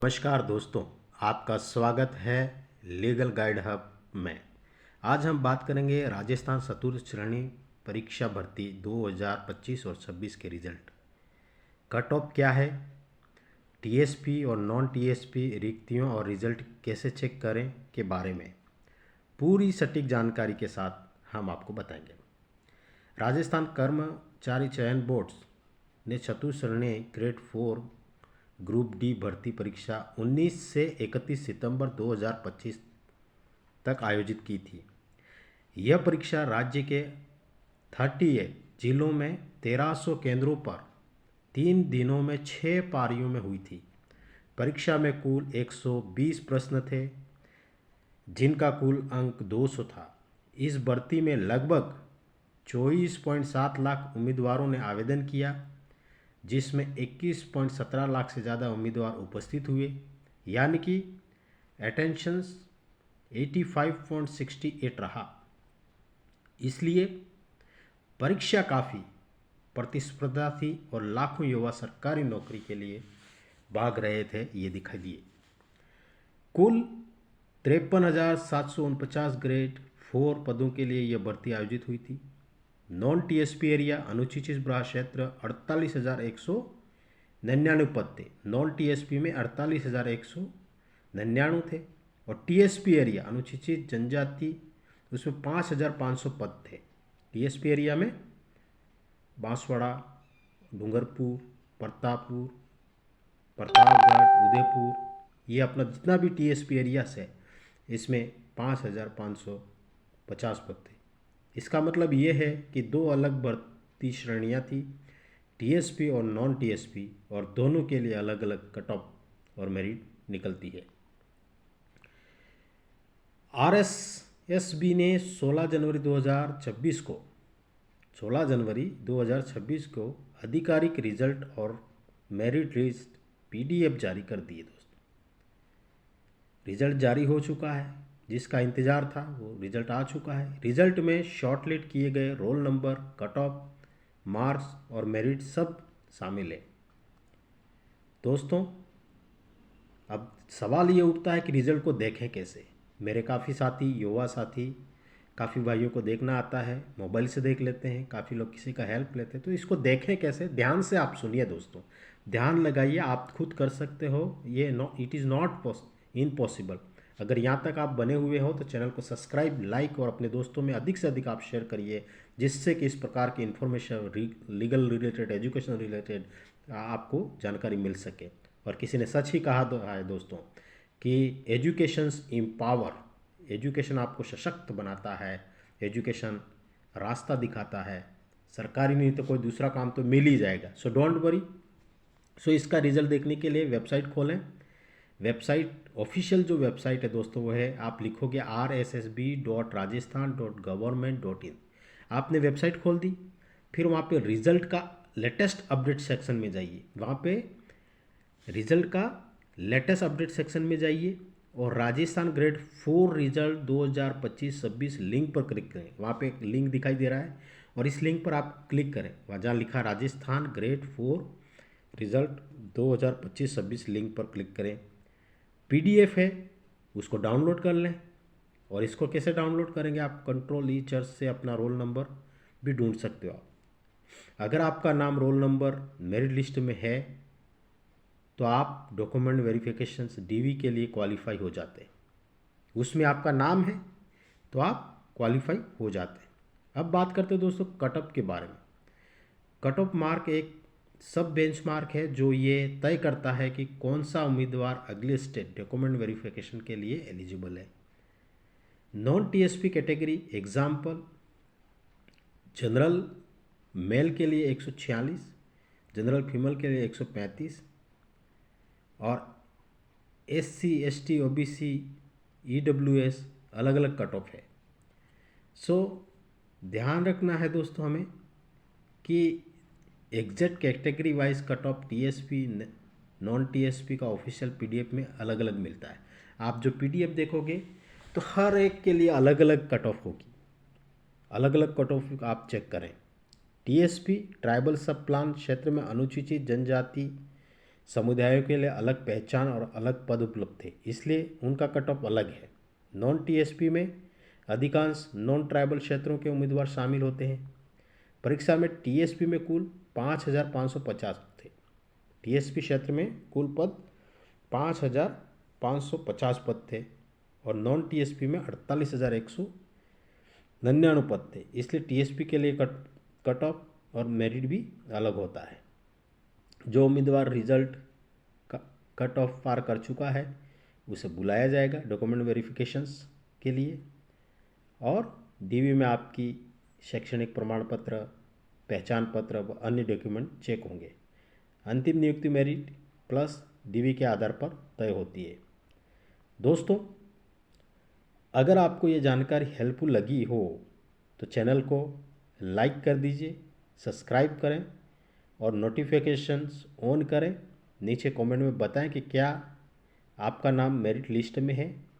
नमस्कार दोस्तों, आपका स्वागत है लीगल गाइड हब में। आज हम बात करेंगे राजस्थान चतुर्थ श्रेणी परीक्षा भर्ती 2025 और 26 के रिजल्ट। कट ऑफ क्या है, टीएसपी और नॉन टीएसपी रिक्तियों और रिजल्ट कैसे चेक करें के बारे में पूरी सटीक जानकारी के साथ हम आपको बताएंगे। राजस्थान कर्मचारी चयन बोर्ड ने चतुर्थ श्रेणी ग्रेड 4 ग्रुप डी भर्ती परीक्षा 19 से 31 सितंबर 2025 तक आयोजित की थी। यह परीक्षा राज्य के 38 जिलों में 1300 केंद्रों पर 3 दिनों में 6 पारियों में हुई थी। परीक्षा में कुल 120 प्रश्न थे, जिनका कुल अंक 200 था। इस भर्ती में लगभग 24.7 लाख उम्मीदवारों ने आवेदन किया, जिसमें 21.17 लाख से ज़्यादा उम्मीदवार उपस्थित हुए, यानी कि अटेंशंस 85.68 रहा। इसलिए परीक्षा काफ़ी प्रतिस्पर्धा थी और लाखों युवा सरकारी नौकरी के लिए भाग रहे थे, ये दिखाई दिए। कुल 53,749 ग्रेड 4 पदों के लिए यह भर्ती आयोजित हुई थी। नॉन टीएसपी एरिया अनुसूचित ब्राह्मण क्षेत्र 48,199 पद थे। नॉन टीएसपी में 48,199 थे और टीएसपी एरिया अनुसूचित जनजाति उसमें 5,500 पद थे। टीएसपी एरिया में बांसवाड़ा, डूंगरपुर, प्रतापगढ़, उदयपुर, ये अपना जितना भी टीएसपी एरियास है, इसमें 5,550 पद थे। इसका मतलब ये है कि दो अलग भर्ती श्रेणियां थी, टीएसपी और नॉन टीएसपी, और दोनों के लिए अलग अलग कट ऑफ और मेरिट निकलती है। आरएसएसबी ने 16 जनवरी 2026 को आधिकारिक रिजल्ट और मेरिट लिस्ट पीडीएफ जारी कर दिए। दोस्तों, रिजल्ट जारी हो चुका है, जिसका इंतज़ार था वो रिजल्ट आ चुका है। रिजल्ट में शॉर्टलिस्ट किए गए roll number, cut off, marks और मेरिट सब शामिल है। दोस्तों, अब सवाल ये उठता है कि रिजल्ट को देखें कैसे। मेरे काफ़ी साथी, युवा साथी, काफ़ी भाइयों को देखना आता है, मोबाइल से देख लेते हैं, काफ़ी लोग किसी का हेल्प लेते हैं। तो इसको देखें कैसे, ध्यान से आप सुनिए दोस्तों, ध्यान लगाइए, आप खुद कर सकते हो। ये इट इज़ नॉट इम्पॉसिबल। अगर यहाँ तक आप बने हुए हो तो चैनल को सब्सक्राइब, लाइक और अपने दोस्तों में अधिक से अधिक आप शेयर करिए, जिससे कि इस प्रकार की information legal related, education related आपको जानकारी मिल सके। और किसी ने सच ही कहा है दोस्तों कि एजुकेशंस एम्पावर, एजुकेशन आपको सशक्त बनाता है, एजुकेशन रास्ता दिखाता है। सरकारी नहीं तो कोई दूसरा काम तो मिल ही जाएगा। So don't worry. सो इसका रिजल्ट देखने के लिए वेबसाइट खोलें। वेबसाइट, ऑफिशियल जो वेबसाइट है दोस्तों, वो है, आप लिखोगे rssb.rajasthan.government.in। आपने वेबसाइट खोल दी, फिर वहाँ पे रिजल्ट का लेटेस्ट अपडेट सेक्शन में जाइए। वहाँ पे रिजल्ट का लेटेस्ट अपडेट सेक्शन में जाइए और राजस्थान ग्रेड 4 रिजल्ट 2025-26 लिंक पर क्लिक करें। वहाँ पे एक लिंक दिखाई दे रहा है और इस लिंक पर आप क्लिक करें। वहाँ जहाँ लिखा राजस्थान ग्रेड 4 रिजल्ट 2025-26 लिंक पर क्लिक करें। पीडीएफ है, उसको डाउनलोड कर लें। और इसको कैसे डाउनलोड करेंगे, आप कंट्रोल-ई से अपना रोल नंबर भी ढूंढ सकते हो। अगर आपका नाम, रोल नंबर मेरिट लिस्ट में है तो आप डॉक्यूमेंट वेरिफिकेशन डीवी के लिए क्वालिफाई हो जाते हैं। उसमें आपका नाम है तो आप क्वालिफाई हो जाते हैं। अब बात करते हैं दोस्तों कट ऑफ के बारे में। कट ऑफ मार्क एक सब बेंचमार्क है जो ये तय करता है कि कौन सा उम्मीदवार अगले स्टेप डॉक्यूमेंट वेरिफिकेशन के लिए एलिजिबल है। Non TSP category example, general mail के लिए 146, जनरल फीमेल के लिए 135 और एससी, एसटी, ओबीसी, ईडब्ल्यूएस अलग अलग कट ऑफ है। सो ध्यान रखना है दोस्तों हमें कि exact category wise cut off TSP, non TSP का ऑफिशियल पीडीएफ में अलग अलग मिलता है। आप जो पीडीएफ देखोगे तो हर एक के लिए अलग अलग कट ऑफ होगी, अलग अलग कट ऑफ आप चेक करें। टीएसपी ट्राइबल सब प्लान क्षेत्र में अनुसूचित जनजाति समुदायों के लिए अलग पहचान और अलग पद उपलब्ध थे, इसलिए उनका कट ऑफ अलग है। नॉन टीएसपी में अधिकांश नॉन ट्राइबल क्षेत्रों के उम्मीदवार शामिल होते हैं। परीक्षा में टीएसपी में कुल 5,550 थे। टीएसपी क्षेत्र में कुल पद 5,550 पद थे और नॉन टीएसपी में 48,199 पद थे। इसलिए टीएसपी के लिए कट ऑफ और मेरिट भी अलग होता है। जो उम्मीदवार रिजल्ट का कट ऑफ पार कर चुका है उसे बुलाया जाएगा डॉक्यूमेंट वेरिफिकेशंस के लिए, और डीवी में आपकी शैक्षणिक प्रमाण पत्र, पहचान पत्र व अन्य डॉक्यूमेंट चेक होंगे। अंतिम नियुक्ति मेरिट प्लस डीवी के आधार पर तय होती है। दोस्तों, अगर आपको ये जानकारी हेल्पफुल लगी हो तो चैनल को लाइक कर दीजिए, सब्सक्राइब करें और नोटिफिकेशंस ऑन करें। नीचे कमेंट में बताएं कि क्या आपका नाम मेरिट लिस्ट में है।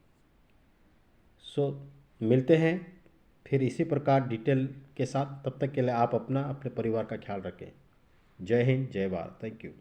मिलते हैं फिर इसी प्रकार डिटेल के साथ। तब तक के लिए आप अपने परिवार का ख्याल रखें। जय हिंद, जय भारत। Thank you.